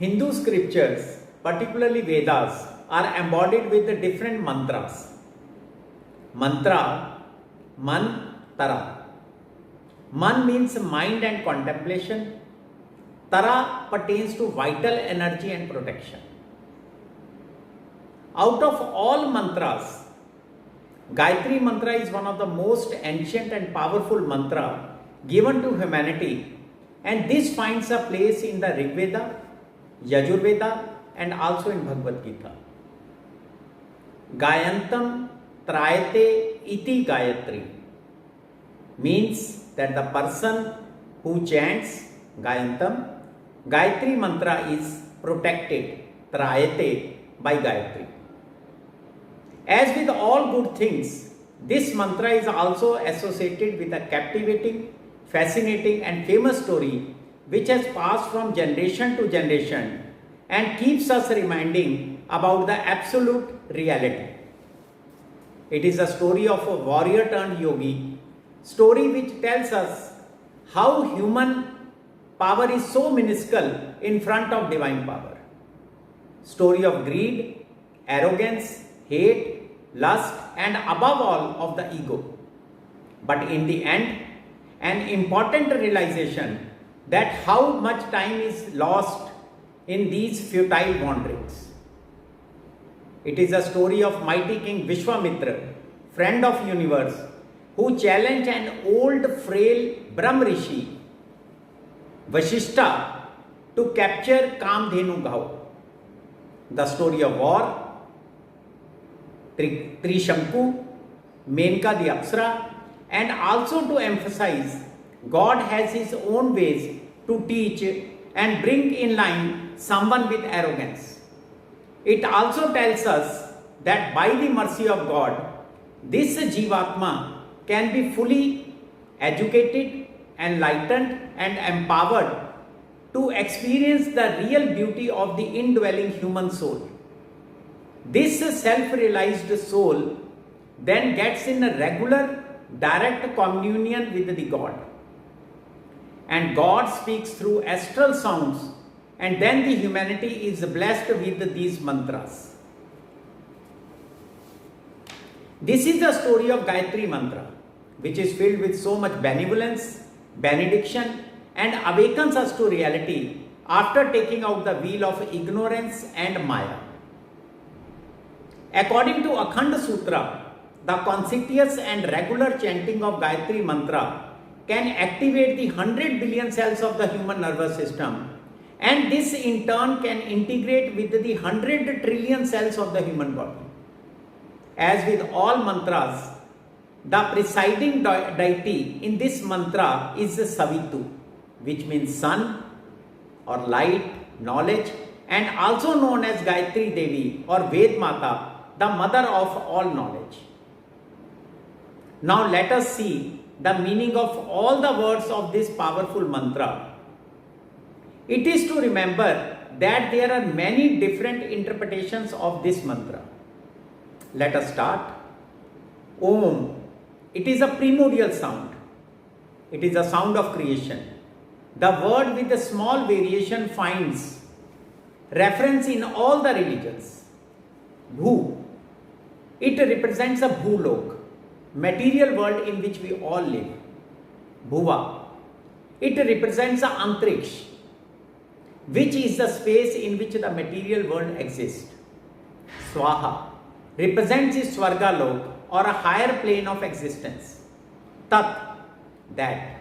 Hindu scriptures, particularly Vedas, are embodied with the different mantras. Mantra, man, tara. Man means mind and contemplation. Tara pertains to vital energy and protection. Out of all mantras, Gayatri mantra is one of the most ancient and powerful mantra given to humanity, and this finds a place in the Rig Veda, Yajurveda, and also in Bhagavad Gita. Gayantam Trayate iti Gayatri means that the person who chants Gayantam, Gayatri mantra is protected, Trayate, by Gayatri. As with all good things, this mantra is also associated with a captivating, fascinating and famous story which has passed from generation to generation and keeps us reminding about the absolute reality. It is a story of a warrior turned yogi, story which tells us how human power is so minuscule in front of divine power. Story of greed, arrogance, hate, lust, and above all of the ego. But in the end, an important realization that how much time is lost in these futile wanderings. It is a story of mighty King Vishwamitra, friend of universe, who challenged an old frail Brahm Rishi, Vashishta, to capture Kamdhenu Gau. The story of war, Trishanku, Menka the Apsara, and also to emphasize God has his own ways to teach and bring in line someone with arrogance. It also tells us that by the mercy of God, this Jivatma can be fully educated, enlightened, and empowered to experience the real beauty of the indwelling human soul. This self-realized soul then gets in a regular, direct communion with the God. And God speaks through astral sounds, and then the humanity is blessed with these mantras. This is the story of Gayatri mantra, which is filled with so much benevolence, benediction, and awakens us to reality after taking out the wheel of ignorance and Maya. According to Akhand Sutra, the conscientious and regular chanting of Gayatri mantra can activate the 100 billion cells of the human nervous system, and this in turn can integrate with the 100 trillion cells of the human body. As with all mantras, the presiding deity in this mantra is Savitu, which means sun or light, knowledge, and also known as Gayatri Devi or Ved Mata, the mother of all knowledge. Now let us see the meaning of all the words of this powerful mantra. It is to remember that there are many different interpretations of this mantra. Let us start. Om. It is a primordial sound. It is a sound of creation. The word with a small variation finds reference in all the religions. Bhu. It represents a Bhulok, material world in which we all live. Bhuva. It represents a Antriksh, which is the space in which the material world exists. Swaha represents the Swargalok or a higher plane of existence. Tat, that.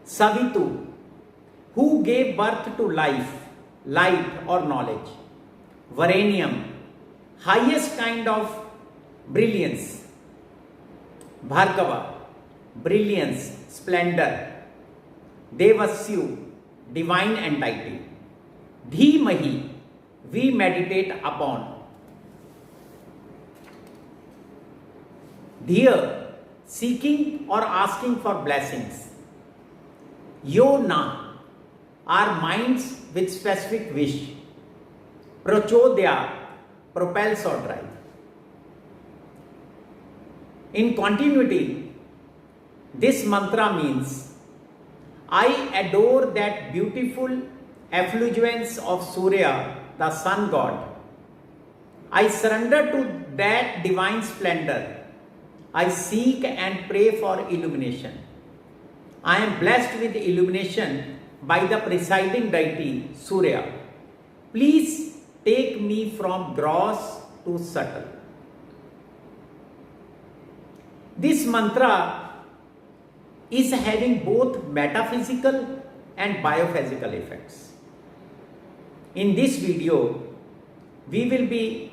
Savitu, who gave birth to life, light or knowledge. Varanium, highest kind of brilliance. Bhargava, brilliance, splendor. Devasyu, divine entity. Dhimahi, we meditate upon. Dhiya, seeking or asking for blessings. Yona, our minds with specific wish. Prachodya, propels or drive. In continuity, this mantra means I adore that beautiful effulgence of Surya, the sun god. I surrender to that divine splendor. I seek and pray for illumination. I am blessed with illumination by the presiding deity, Surya. Please take me from gross to subtle. This mantra is having both metaphysical and biophysical effects. In this video, we will be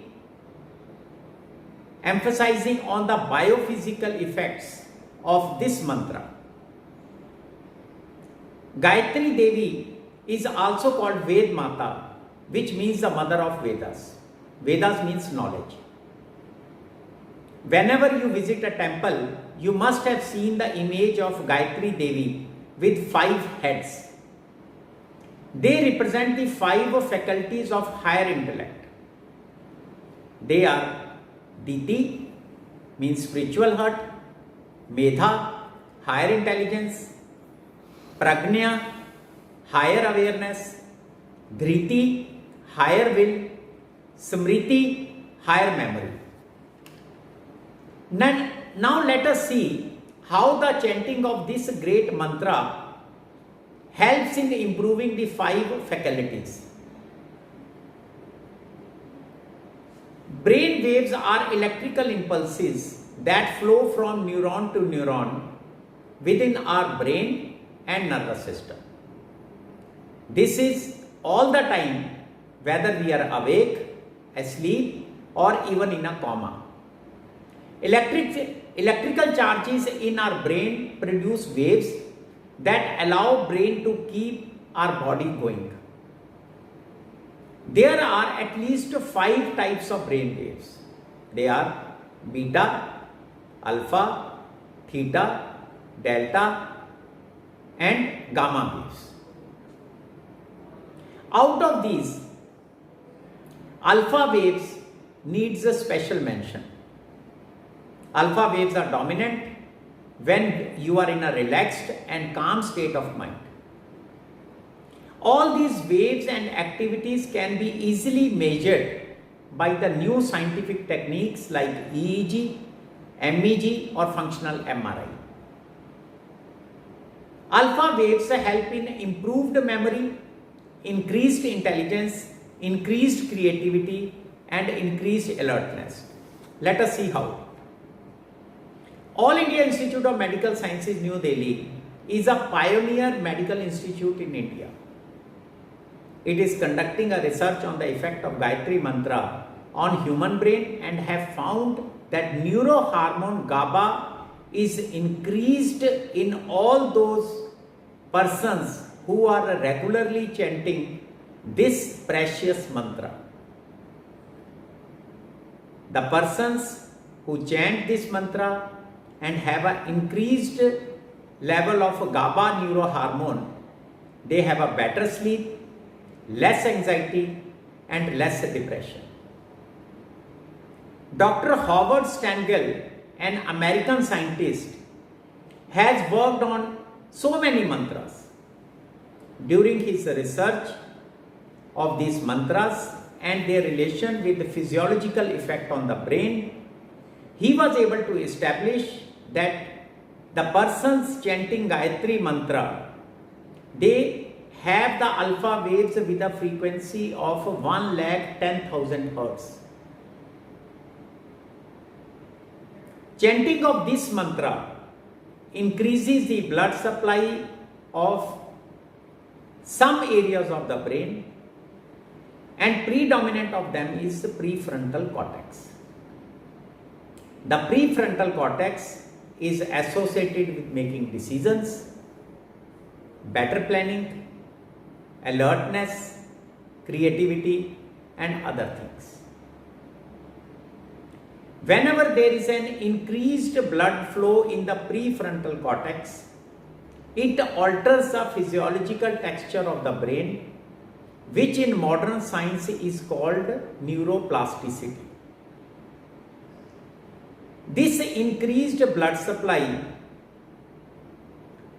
emphasizing on the biophysical effects of this mantra. Gayatri Devi is also called Ved Mata, which means the mother of Vedas. Vedas means knowledge. Whenever you visit a temple, you must have seen the image of Gayatri Devi with 5 heads. They represent the 5 faculties of higher intellect. They are Diti, means spiritual heart; Medha, higher intelligence; Prajna, higher awareness; Dhriti, higher will; Smriti, higher memory. Now let us see how the chanting of this great mantra helps in improving the 5 faculties. Brain waves are electrical impulses that flow from neuron to neuron within our brain and nervous system. This is all the time, whether we are awake, asleep, or even in a coma. Electrical charges in our brain produce waves that allow brain to keep our body going. There are at least 5 types of brain waves. They are beta, alpha, theta, delta, and gamma waves. Out of these, alpha waves needs a special mention. Alpha waves are dominant when you are in a relaxed and calm state of mind. All these waves and activities can be easily measured by the new scientific techniques like EEG, MEG, or functional MRI. Alpha waves help in improved memory, increased intelligence, increased creativity, and increased alertness. Let us see how. All India Institute of Medical Sciences, New Delhi is a pioneer medical institute in India. It is conducting a research on the effect of Gayatri Mantra on human brain and have found that neurohormone GABA is increased in all those persons who are regularly chanting this precious mantra. The persons who chant this mantra and have an increased level of GABA neurohormone, they have a better sleep, less anxiety, and less depression. Dr. Howard Stengel, an American scientist, has worked on so many mantras. During his research of these mantras and their relation with the physiological effect on the brain, he was able to establish that the persons chanting Gayatri Mantra, they have the alpha waves with a frequency of 1,10,000 Hz. Chanting of this mantra increases the blood supply of some areas of the brain, and predominant of them is the prefrontal cortex. The prefrontal cortex is associated with making decisions, better planning, alertness, creativity, and other things. Whenever there is an increased blood flow in the prefrontal cortex, it alters the physiological texture of the brain, which in modern science is called neuroplasticity. This increased blood supply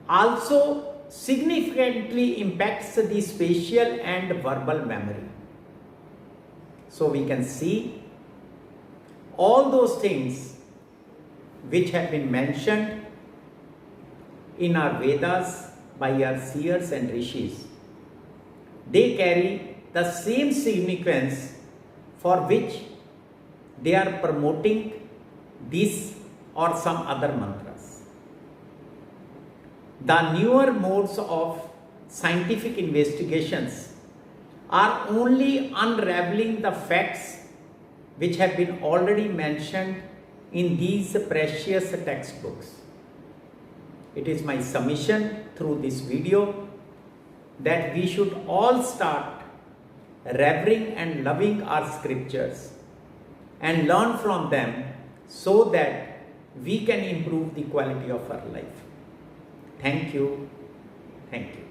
also significantly impacts the spatial and verbal memory. So we can see all those things which have been mentioned in our Vedas by our seers and rishis. They carry the same significance for which they are promoting this or some other mantras. The newer modes of scientific investigations are only unraveling the facts which have been already mentioned in these precious textbooks. It is my submission through this video that we should all start revering and loving our scriptures and learn from them so that we can improve the quality of our life. Thank you. Thank you.